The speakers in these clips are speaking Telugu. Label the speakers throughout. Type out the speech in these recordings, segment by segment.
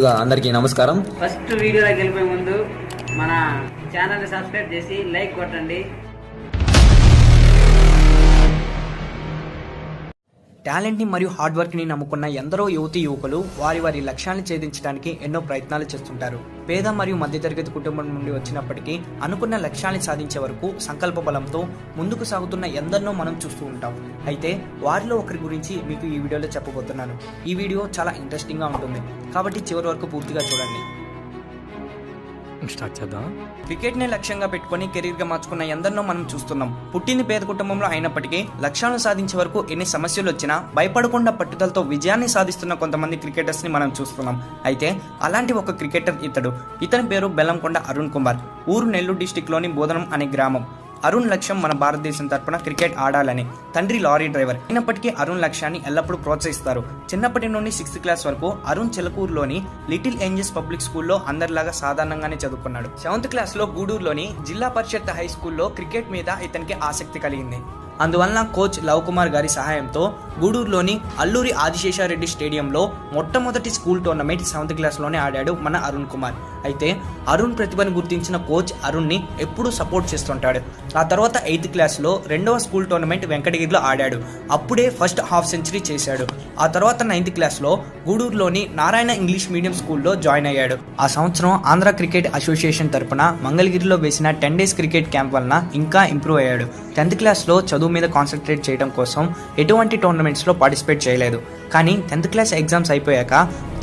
Speaker 1: ముందుగా అందరికీ నమస్కారం.
Speaker 2: ఫస్ట్ వీడియోలోకి వెళ్ళిపోయే ముందు మన ఛానల్ని సబ్స్క్రైబ్ చేసి లైక్ కొట్టండి.
Speaker 3: టాలెంట్ని మరియు హార్డ్ వర్క్ని నమ్ముకున్న ఎందరో యువకులు వారి లక్ష్యాన్ని ఛేదించడానికి ఎన్నో ప్రయత్నాలు చేస్తుంటారు. పేద మరియు మధ్యతరగతి కుటుంబం నుండి వచ్చినప్పటికీ అనుకున్న లక్ష్యాన్ని సాధించే వరకు సంకల్ప బలంతో ముందుకు సాగుతున్న ఎందరినో మనం చూస్తూ ఉంటాం. అయితే వారిలో ఒకరి గురించి మీకు ఈ వీడియోలో చెప్పబోతున్నాను. ఈ వీడియో చాలా ఇంట్రెస్టింగ్గా ఉంటుంది కాబట్టి చివరి వరకు పూర్తిగా చూడండి.
Speaker 1: స్టార్ట్ చేద్దాం.
Speaker 3: క్రికెట్ని లక్ష్యంగా పెట్టుకుని కెరీర్గా మార్చుకున్న ఎందరినో మనం చూస్తున్నాం. పుట్టింది పేద కుటుంబంలో అయినప్పటికీ లక్ష్యాలను సాధించే వరకు ఎన్ని సమస్యలు వచ్చినా భయపడకుండా పట్టుదలతో విజయాన్ని సాధిస్తున్న కొంతమంది క్రికెటర్స్ని మనం చూస్తున్నాం. అయితే అలాంటి ఒక క్రికెటర్ ఇతని పేరు బెల్లంకొండ అరుణ్ కుమార్. ఊరు నెల్లూరు డిస్టిక్లోని బోధనం అనే గ్రామం. అరుణ్ లక్ష్యం మన భారతదేశం తరపున క్రికెట్ ఆడాలని. తండ్రి లారీ డ్రైవర్. అయినప్పటికీ అరుణ్ లక్ష్యాన్ని ఎల్లప్పుడూ ప్రోత్సహిస్తారు. చిన్నప్పటి నుండి 6th క్లాస్ వరకు అరుణ్ చిలకూరులోని లిటిల్ ఏంజల్స్ పబ్లిక్ స్కూల్లో అందరిలాగా సాధారణంగానే చదువుకున్నాడు. 7th క్లాస్లో గూడూరులోని జిల్లా పరిషత్ హై స్కూల్లో క్రికెట్ మీద ఇతనికి ఆసక్తి కలిగింది. అందువలన కోచ్ లవ్ కుమార్ గారి సహాయంతో గూడూరులోని అల్లూరి ఆదిశేషారెడ్డి స్టేడియంలో మొట్టమొదటి స్కూల్ టోర్నమెంట్ 7th క్లాస్లోనే ఆడాడు మన అరుణ్ కుమార్. అయితే అరుణ్ ప్రతిభను గుర్తించిన కోచ్ అరుణ్ని ఎప్పుడూ సపోర్ట్ చేస్తుంటాడు. ఆ తర్వాత 8th క్లాస్లో రెండవ స్కూల్ టోర్నమెంట్ వెంకటగిరిలో ఆడాడు. అప్పుడే ఫస్ట్ హాఫ్ సెంచరీ చేశాడు. ఆ తర్వాత 9th క్లాస్లో గూడూరులోని నారాయణ ఇంగ్లీష్ మీడియం స్కూల్లో జాయిన్ అయ్యాడు. ఆ సంవత్సరం ఆంధ్ర క్రికెట్ అసోసియేషన్ తరపున మంగళగిరిలో వేసిన 10 days క్రికెట్ క్యాంప్ వలన ఇంకా ఇంప్రూవ్ అయ్యాడు. 10th క్లాస్లో చదువు మీద కాన్సన్ట్రేట్ చేయడం కోసం ఎటువంటి టోర్నమెంట్స్లో పార్టిసిపేట్ చేయలేదు. కానీ 10th క్లాస్ ఎగ్జామ్స్ అయిపోయాక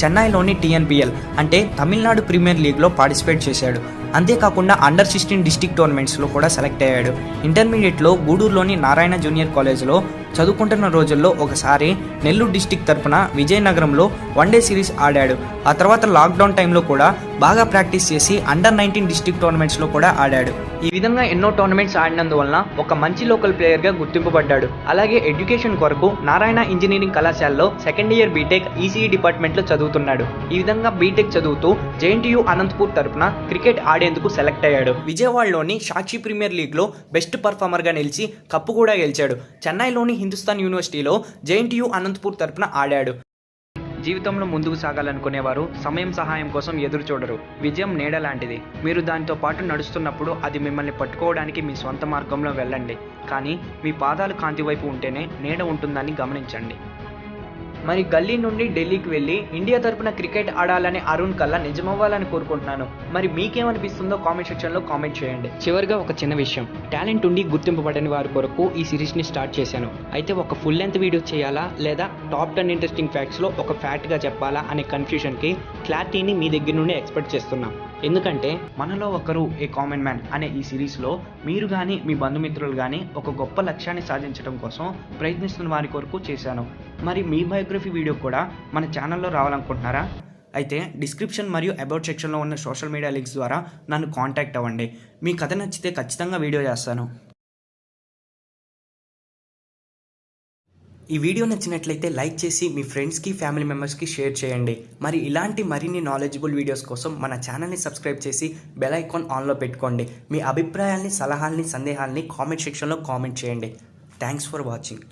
Speaker 3: చెన్నైలోని TNPL అంటే తమిళనాడు ప్రీమియర్ లీగ్లో పార్టిసిపేట్ చేశాడు. అంతేకాకుండా అండర్ 16 డిస్టిక్ టోర్నమెంట్స్లో కూడా సెలెక్ట్ అయ్యాడు. ఇంటర్మీడియట్లో గూడూరులోని నారాయణ జూనియర్ కాలేజ్లో చదువుకుంటున్న రోజుల్లో ఒకసారి నెల్లూరు డిస్టిక్ తరపున విజయనగరంలో 1 day సిరీస్ ఆడాడు. ఆ తర్వాత లాక్డౌన్ టైంలో కూడా బాగా ప్రాక్టీస్ చేసి అండర్ 19 డిస్టిక్ టోర్నమెంట్స్లో కూడా ఆడాడు. ఈ విధంగా ఎన్నో టోర్నమెంట్స్ ఆడినందువలన ఒక మంచి లోకల్ ప్లేయర్గా గుర్తింపబడ్డాడు. అలాగే ఎడ్యుకేషన్ కొరకు నారాయణ ఇంజనీరింగ్ కళాశాలలో 2nd year బీటెక్ ECE డిపార్ట్మెంట్లో చదువుతున్నాడు. ఈ విధంగా బీటెక్ చదువుతూ JNTU అనంతపూర్ తరపున క్రికెట్ ఆడేందుకు సెలెక్ట్ అయ్యాడు. విజయవాడలోని సాక్షి ప్రీమియర్ లీగ్లో బెస్ట్ పర్ఫార్మర్గా నిలిచి కప్పు కూడా గెలిచాడు. చెన్నైలోని హిందుస్థాన్ యూనివర్సిటీలో JNTU అనంతపూర్ తరపున ఆడాడు. జీవితంలో ముందుకు సాగాలనుకునేవారు సమయం సహాయం కోసం ఎదురు చూడరు. విజయం నీడ లాంటిది. మీరు దానితో పాటు నడుస్తున్నప్పుడు అది మిమ్మల్ని పట్టుకోవడానికి మీ సొంత మార్గంలో వెళ్ళండి. కానీ మీ పాదాలు కాంతి వైపు ఉంటేనే నీడ ఉంటుందని గమనించండి. మరి గల్లీ నుండి ఢిల్లీకి వెళ్ళి ఇండియా తరపున క్రికెట్ ఆడాలని అరుణ్ కల్లా నిజమవ్వాలని కోరుకుంటున్నాను. మరి మీకేమనిపిస్తుందో కామెంట్ సెక్షన్లో కామెంట్ చేయండి. చివరిగా ఒక చిన్న విషయం, టాలెంట్ ఉండి గుర్తింపబడని వారి కొరకు ఈ సిరీస్ని స్టార్ట్ చేశాను. అయితే ఒక ఫుల్ లెంత్ వీడియో చేయాలా లేదా టాప్ 10 ఇంట్రెస్టింగ్ ఫ్యాక్ట్స్లో ఒక ఫ్యాక్ట్గా చెప్పాలా అనే కన్ఫ్యూషన్కి క్లారిటీని మీ దగ్గర నుండి ఎక్స్పెక్ట్ చేస్తున్నాం. ఎందుకంటే మనలో ఒకరు ఏ కామన్ మ్యాన్ అనే ఈ సిరీస్లో మీరు కానీ మీ బంధుమిత్రులు కానీ ఒక గొప్ప లక్ష్యాన్ని సాధించడం కోసం ప్రయత్నిస్తున్న వారి కొరకు చేశాను. మరి మీ బయోగ్రఫీ వీడియో కూడా మన ఛానల్లో రావాలనుకుంటున్నారా? అయితే డిస్క్రిప్షన్ మరియు అబౌట్ సెక్షన్లో ఉన్న సోషల్ మీడియా లింక్స్ ద్వారా నన్ను కాంటాక్ట్ అవ్వండి. మీ కథ నచ్చితే ఖచ్చితంగా వీడియో చేస్తాను. ఈ వీడియో నచ్చినట్లయితే లైక్ చేసి మీ ఫ్రెండ్స్కి ఫ్యామిలీ మెంబర్స్కి షేర్ చేయండి. మరి ఇలాంటి మరిన్ని నాలెడ్జబుల్ వీడియోస్ కోసం మన ఛానల్ని సబ్స్క్రైబ్ చేసి బెల్ ఐకాన్ ఆన్లో పెట్టుకోండి. మీ అభిప్రాయాల్ని, సలహాల్ని, సందేహాల్ని కామెంట్ సెక్షన్లో కామెంట్ చేయండి. Thanks for watching.